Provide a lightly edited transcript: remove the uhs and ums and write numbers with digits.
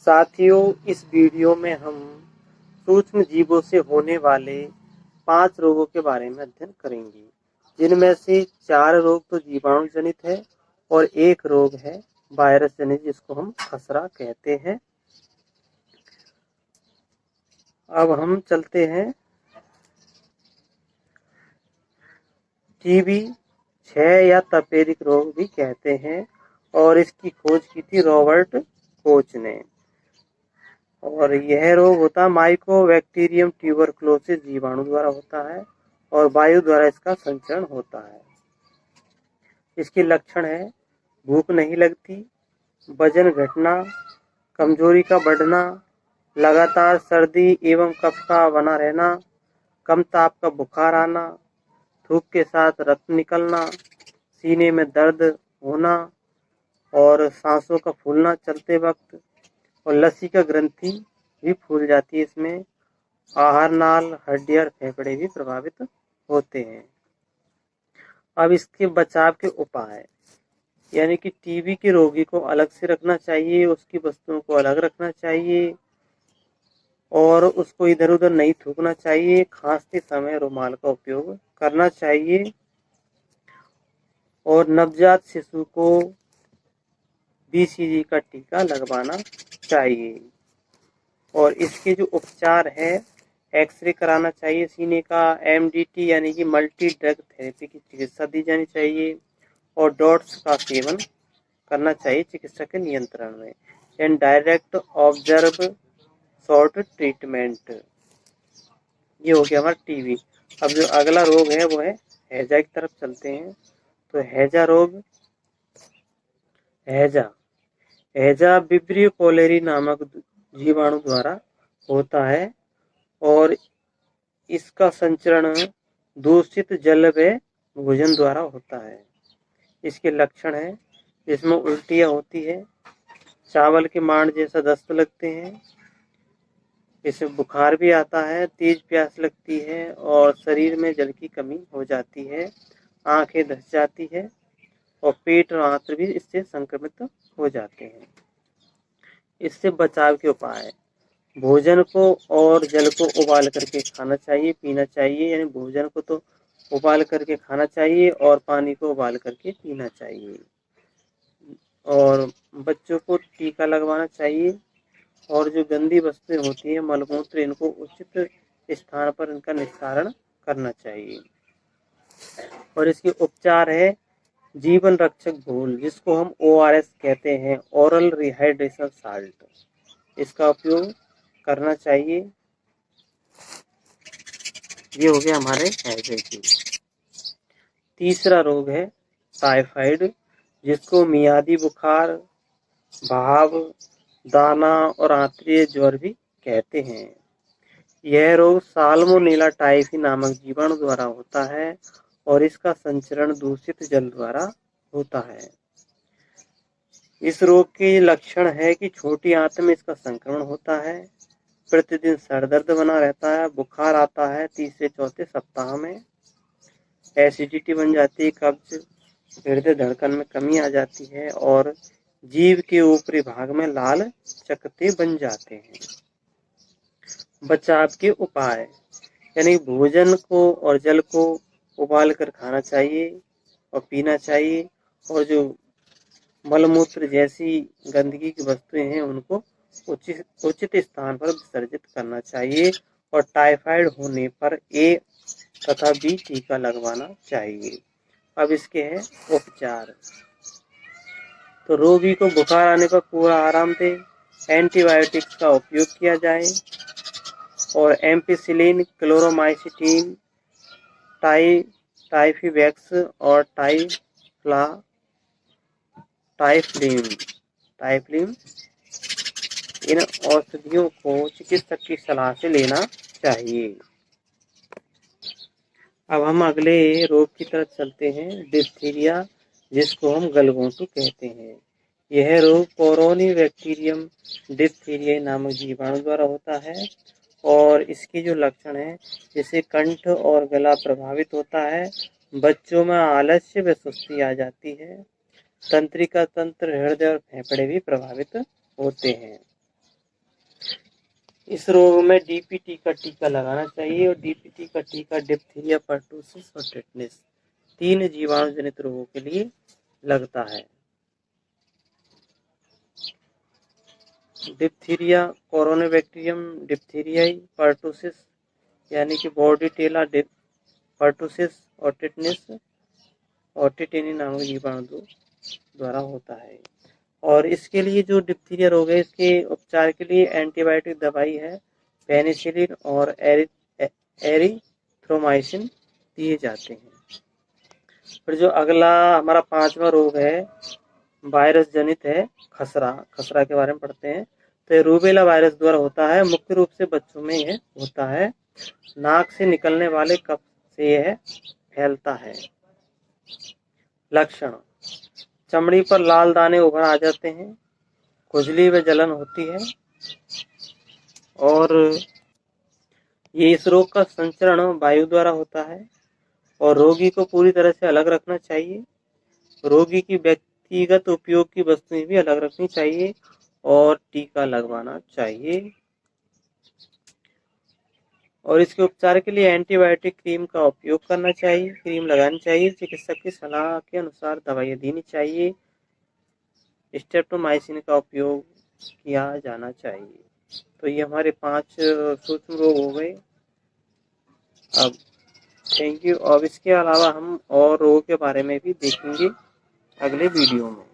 साथियों, इस वीडियो में हम सूक्ष्म जीवों से होने वाले 5 रोगों के बारे में अध्ययन करेंगे, जिनमें से 4 रोग तो जीवाणु जनित है और 1 रोग है वायरस जनित, जिसको हम खसरा कहते हैं। अब हम चलते हैं। टीबी 6 या तपेदिक रोग भी कहते हैं और इसकी खोज की थी रॉबर्ट कोच ने। और यह रोग होता है माइकोबैक्टीरियम ट्यूबरकुलोसिस जीवाणु द्वारा होता है और वायु द्वारा इसका संचरण होता है। इसके लक्षण है भूख नहीं लगती, वजन घटना, कमजोरी का बढ़ना, लगातार सर्दी एवं कफ का बना रहना, कम ताप का बुखार आना, थूक के साथ रक्त निकलना, सीने में दर्द होना और सांसों का फूलना चलते वक्त, और लसी का ग्रंथि भी फूल जाती है। इसमें आहार नाल, हड्डी और फेफड़े भी प्रभावित होते हैं। अब इसके बचाव के उपाय, यानी कि टीबी के रोगी को अलग से रखना चाहिए, उसकी वस्तुओं को अलग रखना चाहिए और उसको इधर उधर नहीं थूकना चाहिए। खांसते समय रुमाल का उपयोग करना चाहिए और नवजात शिशु को BCG का टीका लगवाना चाहिए। और इसके जो उपचार है, एक्सरे कराना चाहिए सीने का, MDT यानी कि मल्टी ड्रग थेरेपी की चिकित्सा दी जानी चाहिए और डॉट्स का सेवन करना चाहिए चिकित्सा के नियंत्रण में। And direct observe short treatment. ये हो गया हमारा टीबी। अब जो अगला रोग है वो है हैजा की तरफ चलते हैं। तो हैजा रोग, हैजा विब्रियो कोलेरी नामक जीवाणु द्वारा होता है और इसका संचरण दूषित जल व भोजन द्वारा होता है। इसके लक्षण है जिसमें उल्टियाँ होती है, चावल के मांड जैसा दस्त लगते हैं, इसमें बुखार भी आता है, तेज प्यास लगती है और शरीर में जल की कमी हो जाती है, आंखें धस जाती है और पेट और आंत्र भी इससे संक्रमित हो जाते हैं। इससे बचाव के उपाय, भोजन को और जल को उबाल करके खाना चाहिए, पीना चाहिए। यानी भोजन को तो उबाल करके खाना चाहिए और पानी को उबाल करके पीना चाहिए। और बच्चों को टीका लगवाना चाहिए और जो गंदी वस्तुएं होती हैं, मलमूत्र, इनको उचित स्थान पर इनका निस्तारण करना चाहिए। और इसके उपचार है जीवन रक्षक घोल, जिसको हम ORS कहते हैं, ओरल रिहाइड्रेशन साल्ट। इसका उपयोग करना चाहिए। ये हो गया हमारे हैजे की। तीसरा रोग है टाइफाइड, जिसको मियादी बुखार, भाव, दाना और आंतरीय ज्वर भी कहते हैं। यह रोग साल्मोनेला टाइफी नामक जीवाणु द्वारा होता है और इसका संचरण दूषित जल द्वारा होता है। इस रोग के लक्षण है कि छोटी आंत में इसका संक्रमण होता है, प्रतिदिन सर दर्द बना रहता है, बुखार आता है 3 से 4 सप्ताह में, एसिडिटी बन जाती है, कब्ज, हृदय धड़कन में कमी आ जाती है और जीभ के ऊपरी भाग में लाल चकत्ते बन जाते हैं। बचाव के उपाय, यानी भोजन को और जल को उबाल कर खाना चाहिए और पीना चाहिए और जो मलमूत्र जैसी गंदगी की वस्तुएं हैं उनको उचित स्थान पर विसर्जित करना चाहिए और टाइफाइड होने पर A तथा B टीका लगवाना चाहिए। अब इसके हैं उपचार। तो रोगी को बुखार आने पर पूरा आराम दें, एंटीबायोटिक्स का उपयोग किया जाए और एम्पिसिलिन, क्लोरोमाइसिटीन, टाइफिवैक्स और टाइफ्लिम इन औषधियों को चिकित्सक की सलाह से लेना चाहिए। अब हम अगले रोग की तरफ चलते हैं, डिप्थीरिया, जिसको हम गलघोंटू कहते हैं। यह रोग कोरोनी बैक्टीरियम डिप्थीरिया नामक जीवाणु द्वारा होता है और इसके जो लक्षण है, जैसे कंठ और गला प्रभावित होता है, बच्चों में आलस्य व सुस्ती आ जाती है, तंत्रिका तंत्र, हृदय और फेफड़े भी प्रभावित होते हैं। इस रोग में डीपीटी का टीका लगाना चाहिए और डीपीटी का टीका डिप्थीरिया, पर्टूसिस और टेटनस 3 जीवाणु जनित रोगों के लिए लगता है। डिप्थीरिया कोरोनाबैक्टीरियम डिप्थीरियाई, पर्टूसिस यानी कि बॉर्डीटेला पर्टूसिस और टेटनस और टेटेनी नामक जीवाणु द्वारा होता है। और इसके लिए जो डिप्थीरिया रोग है इसके उपचार के लिए एंटीबायोटिक दवाई है पेनिसिलिन और एरिथ्रोमाइसिन दिए जाते हैं। फिर जो अगला हमारा 5वां रोग है वायरस जनित है खसरा के बारे में पढ़ते हैं। तो ये रूबेला वायरस द्वारा होता है, मुख्य रूप से बच्चों में यह होता है। नाक से निकलने वाले कफ से यह फैलता है। लक्षण: चमड़ी पर लाल दाने उभर आ जाते हैं, खुजली व जलन होती है और ये इस रोग का संचरण वायु द्वारा होता है और रोगी को पूरी तरह से अलग रखना चाहिए। रोगी की व्यक्तिगत उपयोग की वस्तुएं भी अलग रखनी चाहिए और टीका लगवाना चाहिए। और इसके उपचार के लिए एंटीबायोटिक क्रीम का उपयोग करना चाहिए, क्रीम लगानी चाहिए, चिकित्सक की सलाह के अनुसार दवाइयाँ देनी चाहिए, स्ट्रेप्टोमाइसिन का उपयोग किया जाना चाहिए। तो ये हमारे 5 सूक्ष्म रोग हो गए। अब थैंक यू। अब इसके अलावा हम और रोगों के बारे में भी देखेंगे अगले वीडियो में।